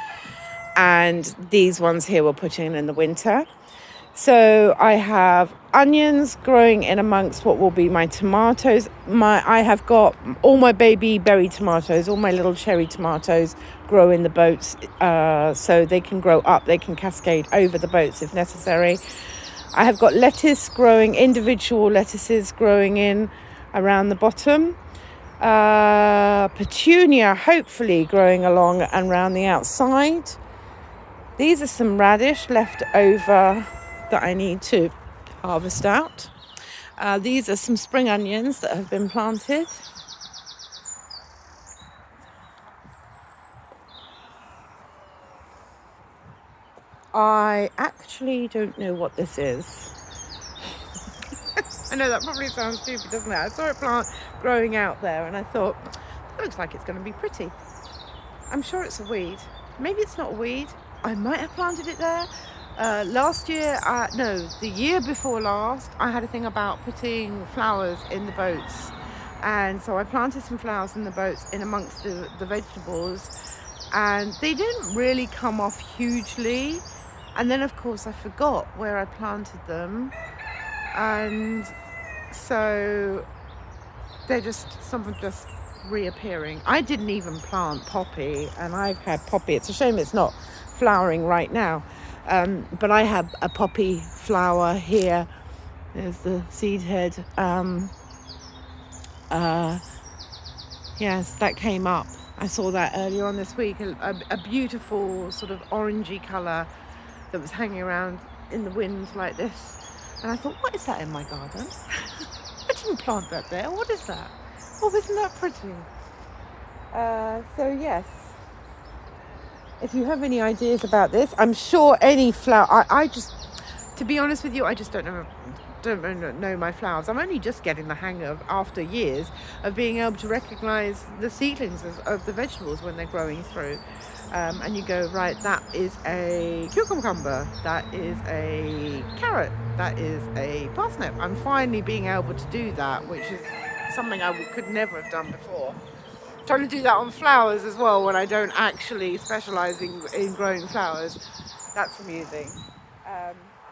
these ones here were put in the winter. So I have onions growing in amongst what will be my tomatoes. I have got all my baby berry tomatoes, all my little cherry tomatoes grow in the boats, so they can grow up, they can cascade over the boats if necessary. I have got lettuce growing, individual lettuces growing in around the bottom. Petunia hopefully growing along and around the outside. These are some radish left over that I need to harvest out. These are some spring onions that have been planted. I actually don't know what this is. I know that probably sounds stupid, doesn't it? I saw a plant growing out there and I thought, it looks like it's going to be pretty. I'm sure it's a weed. Maybe it's not a weed. I might have planted it there. The year before last, I had a thing about putting flowers in the boats. And so I planted some flowers in the boats in amongst the vegetables. And they didn't really come off hugely. And then, of course, I forgot where I planted them. And so some are just reappearing. I didn't even plant poppy, and I've had poppy. It's a shame it's not flowering right now. But I have a poppy flower here. There's the seed head. Yes, that came up. I saw that earlier on this week. A beautiful sort of orangey colour that was hanging around in the wind like this. And I thought, what is that in my garden? I didn't plant that there. What is that? Oh, isn't that pretty? So yes. If you have any ideas about this, I'm sure any flower. To be honest with you, I just don't know my flowers. I'm only just getting the hang of, after years of being able to recognise the seedlings of the vegetables when they're growing through. And you go, right, that is a cucumber, that is a carrot, that is a parsnip. I'm finally being able to do that, which is something I could never have done before. Trying to do that on flowers as well when I don't actually specialise in growing flowers. That's amusing.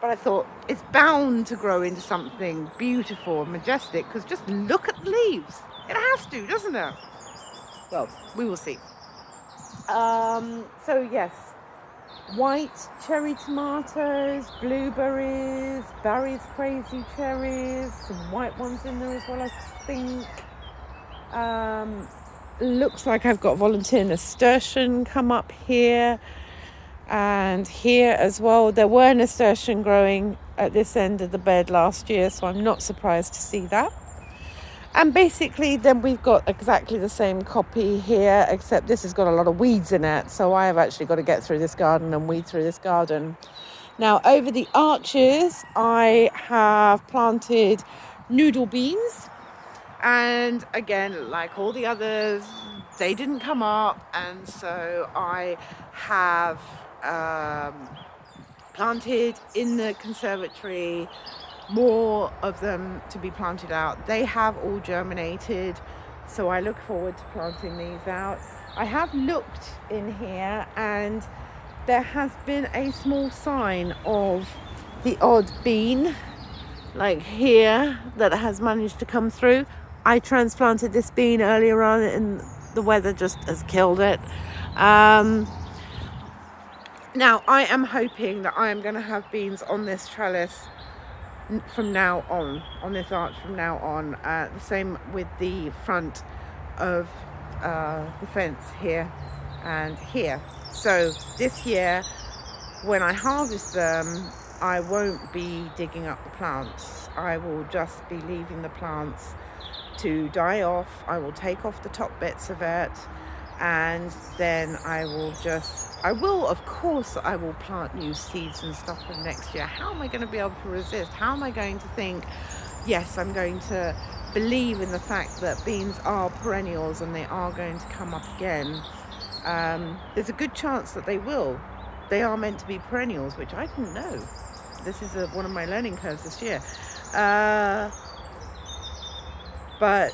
But I thought it's bound to grow into something beautiful and majestic, because just look at the leaves. It has to, doesn't it? Well, we will see. So yes, white cherry tomatoes, blueberries, Barry's crazy cherries, some white ones in there as well, I think. Looks like I've got volunteer nasturtium come up here and here as well. There were nasturtium growing at this end of the bed last year, so I'm not surprised to see that. And basically then we've got exactly the same copy here, except this has got a lot of weeds in it, so I have actually got to get through this garden and weed through this garden. Now over the arches I have planted noodle beans. And again, like all the others, they didn't come up, and so I have planted in the conservatory more of them to be planted out. They have all germinated, so I look forward to planting these out. I have looked in here, and there has been a small sign of the odd bean, like here, that has managed to come through. I transplanted this bean earlier on and the weather just has killed it. Now I am hoping that I am going to have beans on this trellis from now on this arch from now on. The same with the front of the fence here and here. So this year, when I harvest them, I won't be digging up the plants. I will just be leaving the plants to die off. I will take off the top bits of it, and then I will of course plant new seeds and stuff for next year. How am I going to be able to resist? How am I going to think, yes, I'm going to believe in the fact that beans are perennials and they are going to come up again? There's a good chance that they will. They are meant to be perennials, which I didn't know. This is one of my learning curves this year. But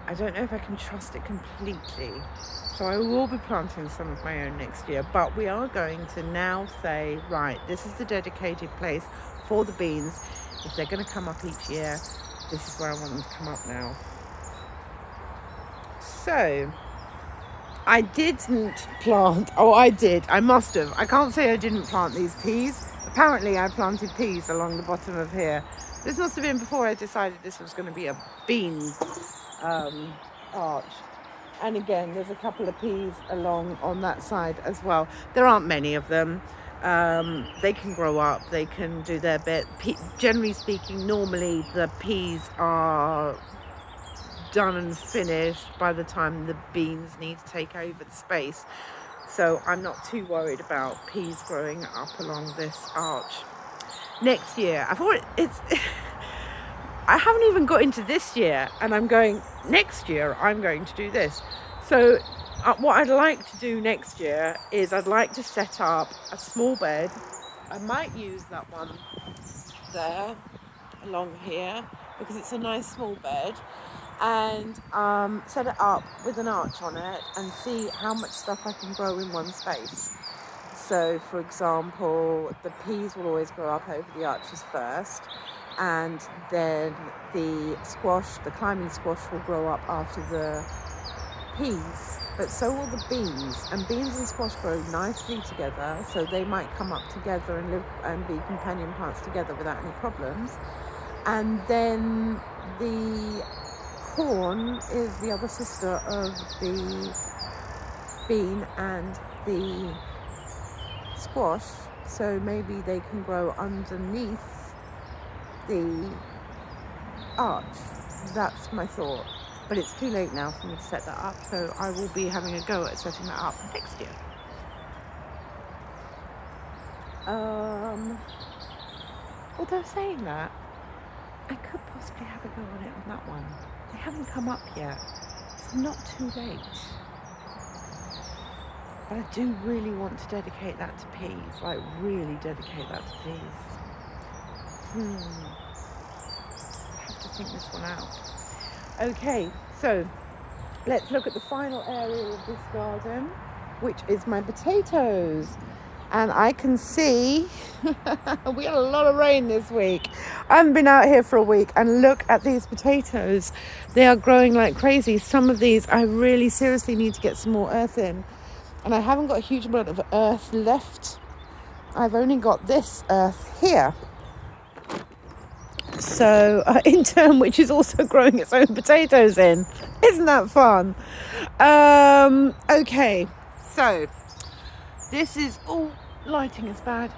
I don't know if I can trust it completely. So I will be planting some of my own next year. But we are going to now say, right, this is the dedicated place for the beans. If they're going to come up each year, this is where I want them to come up now. So I didn't plant. Oh, I did. I must have. I can't say I didn't plant these peas. Apparently I planted peas along the bottom of here. This must have been before I decided this was going to be a bean arch. And again, there's a couple of peas along on that side as well. There aren't many of them. They can grow up, they can do their bit. Generally speaking, normally the peas are done and finished by the time the beans need to take over the space. So I'm not too worried about peas growing up along this arch. Next year, I haven't even got into this year, and I'm going, next year I'm going to do this. So what I'd like to do next year is I'd like to set up a small bed. I might use that one there along here because it's a nice small bed, and set it up with an arch on it and see how much stuff I can grow in one space. So for example, the peas will always grow up over the arches first, and then the climbing squash will grow up after the peas, but so will the beans. And beans and squash grow nicely together, so they might come up together and live and be companion plants together without any problems. And then the corn is the other sister of the bean and the squash, so maybe they can grow underneath the arch. That's my thought, but it's too late now for me to set that up, so I will be having a go at setting that up next year. Although saying that, I could possibly have a go on it on that one. They haven't come up yet. It's not too late. But I do really want to dedicate that to peas. Like, really dedicate that to peas. I have to think this one out. Okay, so let's look at the final area of this garden, which is my potatoes. And I can see we had a lot of rain this week. I haven't been out here for a week, and look at these potatoes. They are growing like crazy. Some of these I really seriously need to get some more earth in, and I haven't got a huge amount of earth left. I've only got this earth here, so in turn, which is also growing its own potatoes in. Isn't that fun? Okay, so this is all lighting is bad.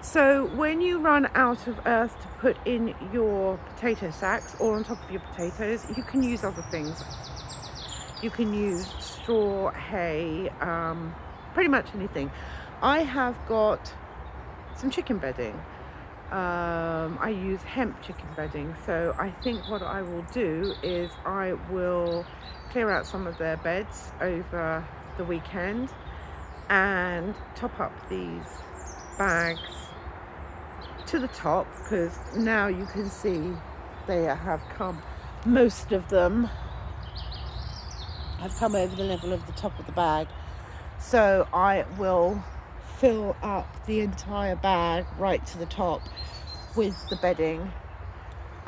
So when you run out of earth to put in your potato sacks or on top of your potatoes, you can use other things. You can use straw, hay, pretty much anything. I have got some chicken bedding. I use hemp chicken bedding, so I think what I will do is I will clear out some of their beds over the weekend and top up these bags to the top, because now you can see they have come, most of them have come over the level of the top of the bag. So I will fill up the entire bag right to the top with the bedding,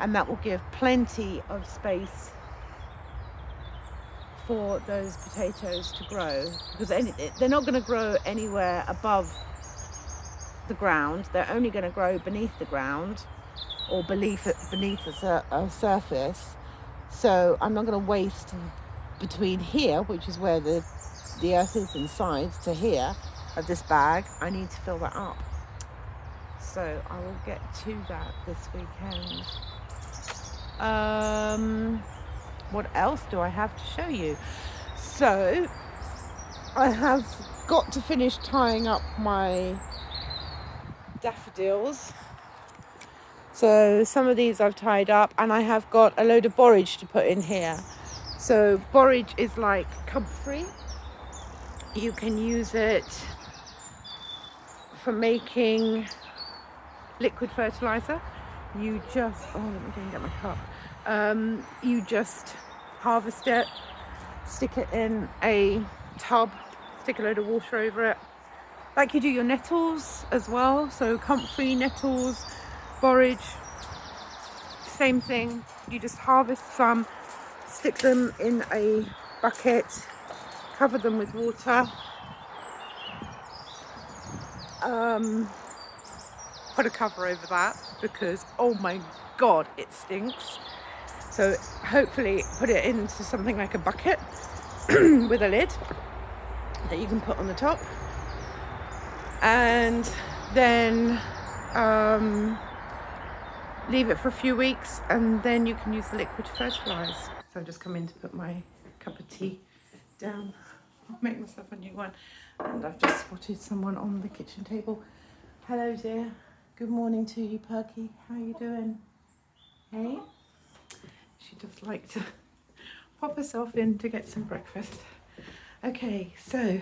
and that will give plenty of space for those potatoes to grow, because they're not going to grow anywhere above the ground. They're only going to grow beneath the ground or beneath a surface. So I'm not going to waste between here, which is where the earth is inside, to here of this bag. I need to fill that up. So I will get to that this weekend. What else do I have to show you? So I have got to finish tying up my daffodils. So some of these I've tied up, and I have got a load of borage to put in here. So borage is like comfrey. You can use it for making liquid fertilizer. You just, let me go and get my cup. You just harvest it, stick it in a tub, stick a load of water over it, like you do your nettles as well. So comfrey, nettles, borage, same thing. You just harvest some, stick them in a bucket, cover them with water, put a cover over that because oh my god, it stinks. So hopefully put it into something like a bucket with a lid that you can put on the top, and then leave it for a few weeks, and then you can use the liquid to fertilize. So I've just come in to put my cup of tea down. I'll make myself a new one, and I've just spotted someone on the kitchen table. Hello dear, good morning to you, Perky. How are you doing? Hey? She just like to pop herself in to get some breakfast. Okay, so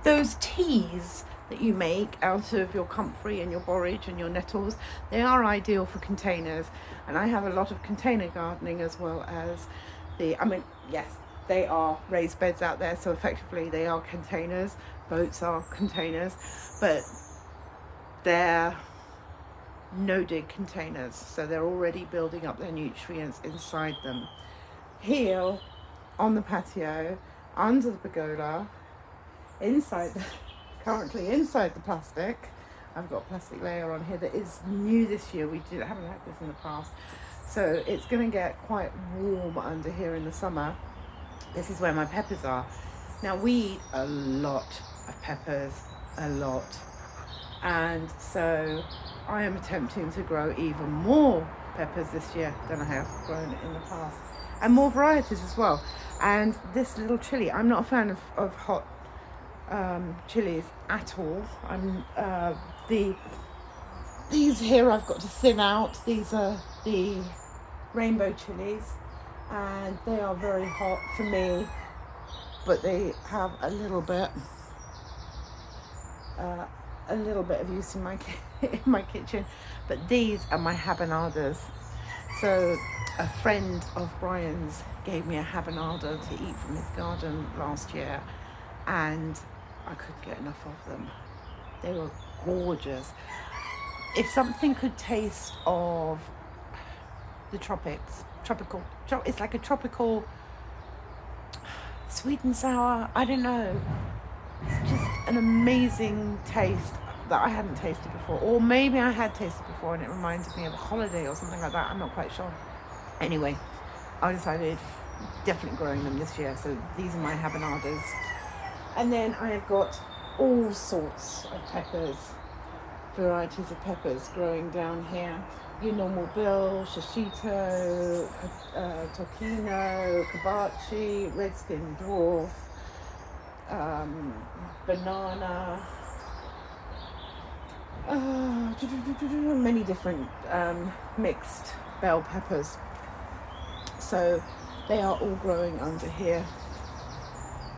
those teas that you make out of your comfrey and your borage and your nettles, they are ideal for containers. And I have a lot of container gardening as well as yes, they are raised beds out there, so effectively they are containers. Boats are containers, but they're no-dig containers, so they're already building up their nutrients inside them. Here on the patio, under the pergola, currently inside the plastic, I've got a plastic layer on here that is new this year. Haven't had this in the past, so it's going to get quite warm under here in the summer. This is where my peppers are. Now we eat a lot of peppers, a lot, and so I am attempting to grow even more peppers this year than I have grown in the past, and more varieties as well. And this little chili, I'm not a fan of hot chilies at all. These here I've got to thin out. These are the rainbow chilies, and they are very hot for me, but they have a little bit of use in my kitchen. But these are my habanedas. So a friend of Brian's gave me a habanada to eat from his garden last year, and I couldn't get enough of them. They were gorgeous. If something could taste of the tropics, it's like a tropical sweet and sour, I don't know. It's just an amazing taste that I hadn't tasted before, or maybe I had tasted before and it reminded me of a holiday or something like that. I'm not quite sure. Anyway, I decided definitely growing them this year. So these are my habanedas. And then I have got all sorts of peppers, varieties of peppers growing down here. Your normal bill, shishito, tocino, kabachi, redskin dwarf, banana, many different mixed bell peppers. So they are all growing under here.